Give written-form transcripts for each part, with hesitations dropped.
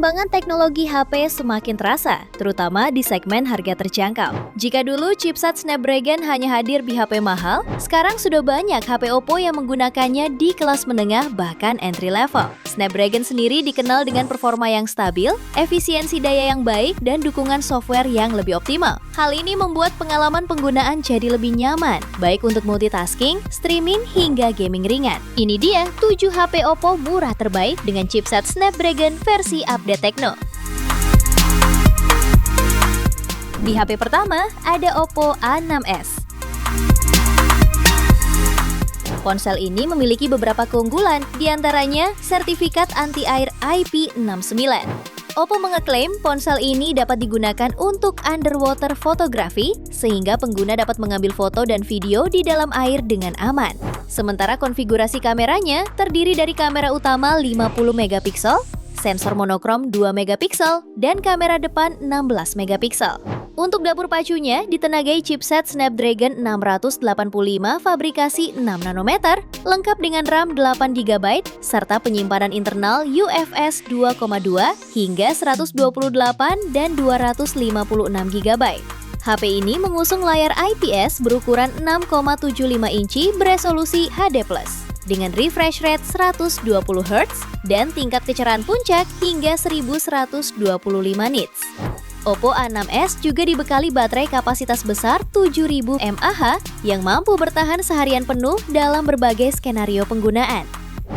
Perkembangan teknologi HP semakin terasa, terutama di segmen harga terjangkau. Jika dulu chipset Snapdragon hanya hadir di HP mahal, sekarang sudah banyak HP Oppo yang menggunakannya di kelas menengah bahkan entry level. Snapdragon sendiri dikenal dengan performa yang stabil, efisiensi daya yang baik, dan dukungan software yang lebih optimal. Hal ini membuat pengalaman penggunaan jadi lebih nyaman, baik untuk multitasking, streaming, hingga gaming ringan. Ini dia 7 HP Oppo murah terbaik dengan chipset Snapdragon versi update Tecno. Di HP pertama ada Oppo A6s. Ponsel ini memiliki beberapa keunggulan, diantaranya sertifikat anti-air IP69. Oppo mengeklaim ponsel ini dapat digunakan untuk underwater fotografi, sehingga pengguna dapat mengambil foto dan video di dalam air dengan aman. Sementara konfigurasi kameranya terdiri dari kamera utama 50 megapiksel, sensor monokrom 2 megapiksel, dan kamera depan 16 megapiksel. Untuk dapur pacunya ditenagai chipset Snapdragon 685 fabrikasi 6 nanometer, lengkap dengan RAM 8 GB, serta penyimpanan internal UFS 2,2 hingga 128 dan 256 GB. HP ini mengusung layar IPS berukuran 6,75 inci beresolusi HD+, dengan refresh rate 120 Hz dan tingkat kecerahan puncak hingga 1125 nits. Oppo A6s juga dibekali baterai kapasitas besar 7000 mAh yang mampu bertahan seharian penuh dalam berbagai skenario penggunaan.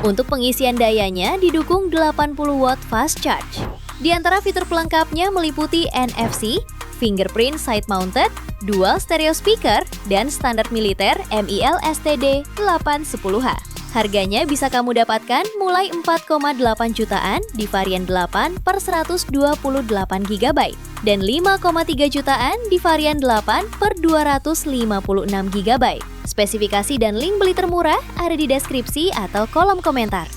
Untuk pengisian dayanya didukung 80 watt fast charge. Di antara fitur pelengkapnya meliputi NFC, fingerprint side mounted, dual stereo speaker, dan standar militer MIL STD 810H. Harganya bisa kamu dapatkan mulai 4,8 jutaan di varian 8 per 128 GB dan 5,3 jutaan di varian 8 per 256 GB. Spesifikasi dan link beli termurah ada di deskripsi atau kolom komentar.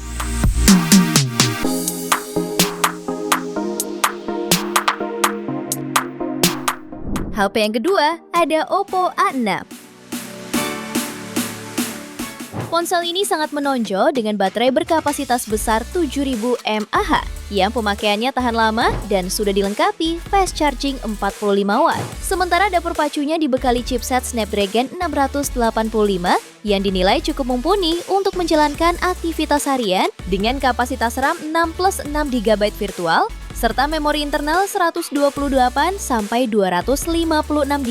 HP yang kedua ada Oppo A6. Ponsel ini sangat menonjol dengan baterai berkapasitas besar 7000 mAh yang pemakaiannya tahan lama dan sudah dilengkapi fast charging 45 watt. Sementara dapur pacunya dibekali chipset Snapdragon 685 yang dinilai cukup mumpuni untuk menjalankan aktivitas harian dengan kapasitas RAM 6+6 GB virtual serta memori internal 128 sampai 256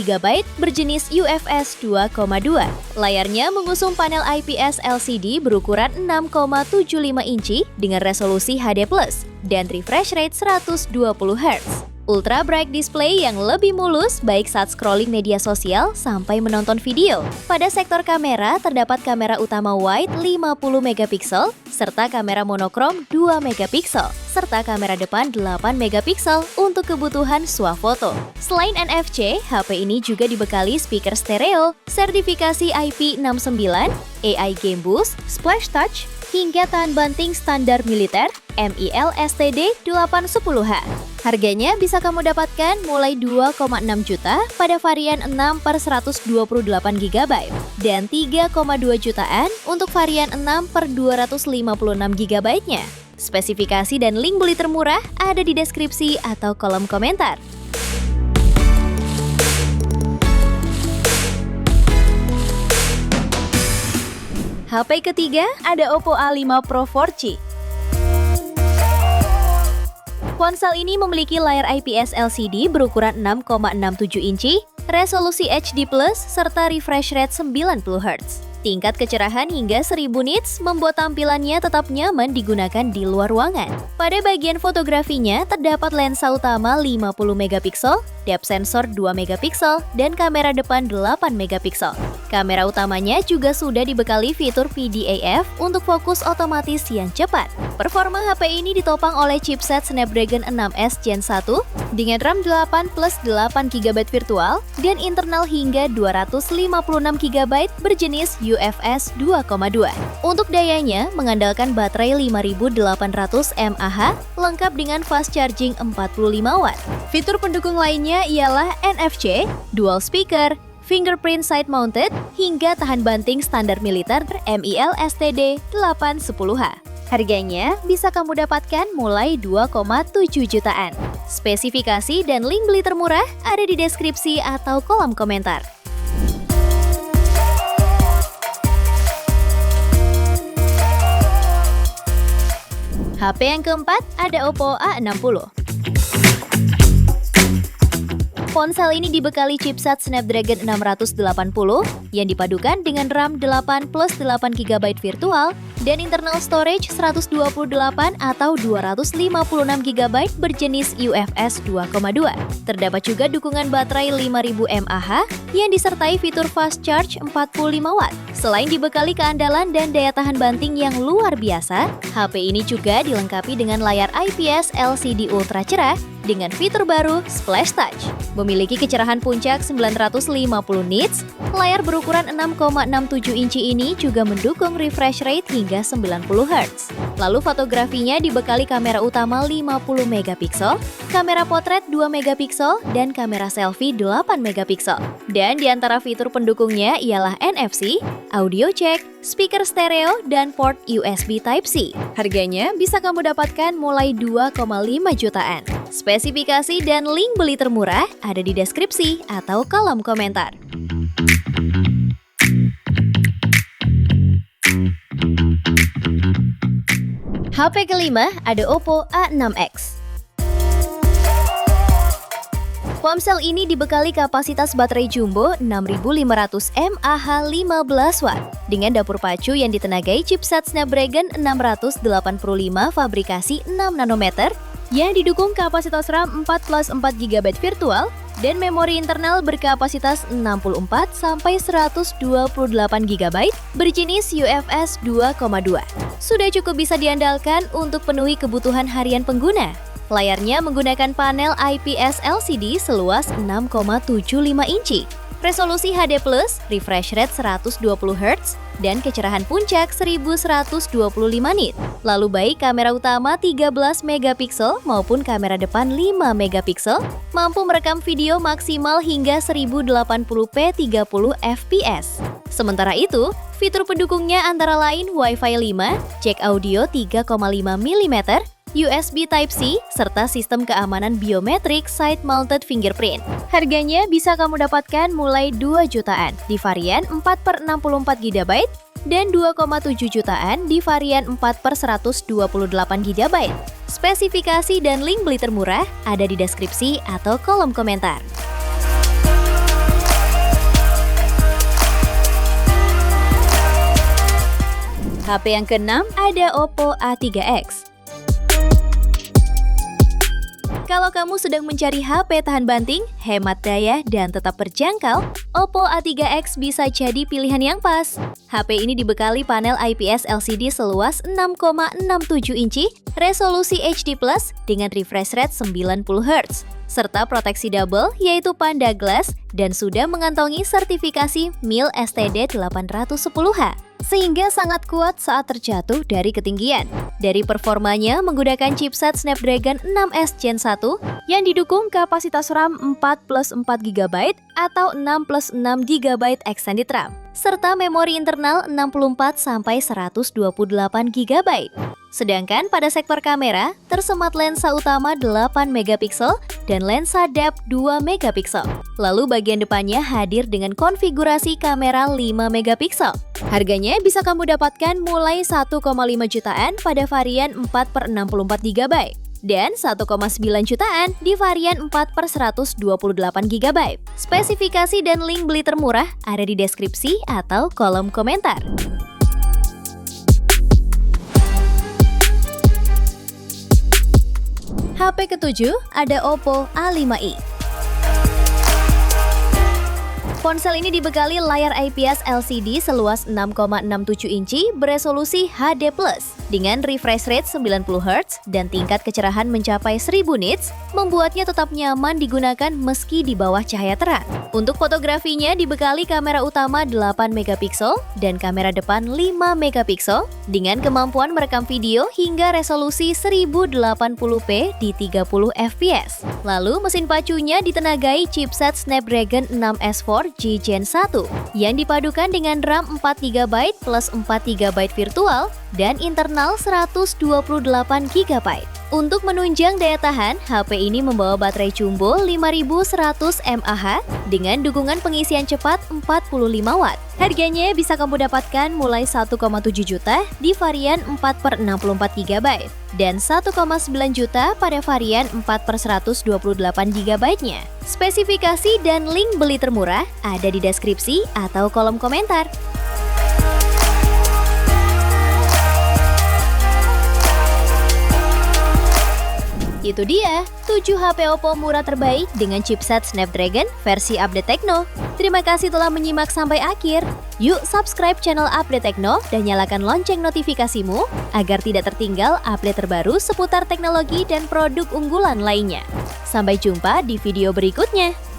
GB berjenis UFS 2,2. Layarnya mengusung panel IPS LCD berukuran 6,75 inci dengan resolusi HD+ dan refresh rate 120 Hz. Ultra bright display yang lebih mulus baik saat scrolling media sosial sampai menonton video. Pada sektor kamera terdapat kamera utama wide 50 megapiksel serta kamera monokrom 2 megapiksel serta kamera depan 8 megapiksel untuk kebutuhan swafoto. Selain NFC, HP ini juga dibekali speaker stereo, sertifikasi IP69, AI Game Boost, Splash Touch, hingga tahan banting standar militer MIL STD 810H. Harganya bisa kamu dapatkan mulai 2,6 juta pada varian 6 per 128 GB dan 3,2 jutaan untuk varian 6 per 256 GB-nya. Spesifikasi dan link beli termurah ada di deskripsi atau kolom komentar. HP ketiga ada Oppo A5 Pro 4G. Ponsel ini memiliki layar IPS LCD berukuran 6,67 inci, resolusi HD+, serta refresh rate 90 Hz. Tingkat kecerahan hingga 1000 nits membuat tampilannya tetap nyaman digunakan di luar ruangan. Pada bagian fotografinya terdapat lensa utama 50 megapiksel, depth sensor 2 megapiksel, dan kamera depan 8 megapiksel. Kamera utamanya juga sudah dibekali fitur PDAF untuk fokus otomatis yang cepat. Performa HP ini ditopang oleh chipset Snapdragon 6s Gen 1 dengan RAM 8+8 GB virtual dan internal hingga 256 GB berjenis UFS 2,2. Untuk dayanya mengandalkan baterai 5800 mAh lengkap dengan fast charging 45 watt. Fitur pendukung lainnya ialah NFC, dual speaker, fingerprint side mounted, hingga tahan banting standar militer MIL STD 810H. Harganya bisa kamu dapatkan mulai 2,7 jutaan. Spesifikasi dan link beli termurah ada di deskripsi atau kolom komentar. HP yang keempat ada Oppo A60. Ponsel ini dibekali chipset Snapdragon 680 yang dipadukan dengan RAM 8 plus 8 GB virtual dan internal storage 128 atau 256 GB berjenis UFS 2,2. Terdapat juga dukungan baterai 5000 mAh yang disertai fitur fast charge 45 Watt. Selain dibekali keandalan dan daya tahan banting yang luar biasa, HP ini juga dilengkapi dengan layar IPS LCD ultra cerah dengan fitur baru Splash Touch. Memiliki kecerahan puncak 950 nits, layar berukuran 6,67 inci ini juga mendukung refresh rate hingga 90 Hz. Lalu fotografinya dibekali kamera utama 50 megapiksel, kamera potret 2 megapiksel, dan kamera selfie 8 megapiksel. Dan di antara fitur pendukungnya ialah NFC, audio jack, speaker stereo, dan port USB Type-C. Harganya bisa kamu dapatkan mulai 2,5 jutaan. Spesifikasi dan link beli termurah ada di deskripsi atau kolom komentar. HP kelima ada Oppo A6X. Ponsel ini dibekali kapasitas baterai jumbo 6500 mAh 15 Watt dengan dapur pacu yang ditenagai chipset Snapdragon 685 fabrikasi 6 nanometer yang didukung kapasitas RAM 4 plus 4 GB virtual dan memori internal berkapasitas 64 sampai 128 GB berjenis UFS 2,2. Sudah cukup bisa diandalkan untuk penuhi kebutuhan harian pengguna. Layarnya menggunakan panel IPS LCD seluas 6,75 inci. Resolusi HD+, refresh rate 120 Hz, dan kecerahan puncak 1125 nit. Lalu baik kamera utama 13 megapiksel maupun kamera depan 5 megapiksel mampu merekam video maksimal hingga 1080p 30 fps. Sementara itu, fitur pendukungnya antara lain Wi-Fi 5, jack audio 3,5 mm, USB Type-C, serta sistem keamanan biometrik side-mounted fingerprint. Harganya bisa kamu dapatkan mulai 2 jutaan di varian 4/64 GB dan 2,7 jutaan di varian 4/128 GB. Spesifikasi dan link beli termurah ada di deskripsi atau kolom komentar. HP yang keenam ada Oppo A3X. Kalau kamu sedang mencari HP tahan banting, hemat daya, dan tetap terjangkau, Oppo A3X bisa jadi pilihan yang pas. HP ini dibekali panel IPS LCD seluas 6,67 inci, resolusi HD+, dengan refresh rate 90 Hz, serta proteksi double yaitu Panda Glass dan sudah mengantongi sertifikasi MIL STD 810H. Sehingga sangat kuat saat terjatuh dari ketinggian. Dari performanya menggunakan chipset Snapdragon 6S Gen 1 yang didukung kapasitas RAM 4 plus 4 GB atau 6 plus 6 GB extended RAM, serta memori internal 64 sampai 128 GB. Sedangkan pada sektor kamera, tersemat lensa utama 8 megapiksel dan lensa depth 2 megapiksel. Lalu bagian depannya hadir dengan konfigurasi kamera 5 megapiksel. Harganya bisa kamu dapatkan mulai 1,5 jutaan pada varian 4/64 GB dan 1,9 jutaan di varian 4/128 GB. Spesifikasi dan link beli termurah ada di deskripsi atau kolom komentar. HP ketujuh ada Oppo A5i. Ponsel ini dibekali layar IPS LCD seluas 6,67 inci beresolusi HD+, dengan refresh rate 90 Hz dan tingkat kecerahan mencapai 1000 nits, membuatnya tetap nyaman digunakan meski di bawah cahaya terang. Untuk fotografinya dibekali kamera utama 8 megapiksel dan kamera depan 5 megapiksel dengan kemampuan merekam video hingga resolusi 1080p di 30 fps. Lalu mesin pacunya ditenagai chipset Snapdragon 6S4 G Gen 1 yang dipadukan dengan RAM 4GB plus 4GB virtual dan internal 128GB. Untuk menunjang daya tahan, HP ini membawa baterai jumbo 5100 mAh dengan dukungan pengisian cepat 45 Watt. Harganya bisa kamu dapatkan mulai 1,7 juta di varian 4/64GB dan 1,9 juta pada varian 4/128GB-nya. Spesifikasi dan link beli termurah ada di deskripsi atau kolom komentar. Itu dia, 7 HP Oppo murah terbaik dengan chipset Snapdragon versi Update Tekno. Terima kasih telah menyimak sampai akhir. Yuk subscribe channel Update Tekno dan nyalakan lonceng notifikasimu agar tidak tertinggal update terbaru seputar teknologi dan produk unggulan lainnya. Sampai jumpa di video berikutnya.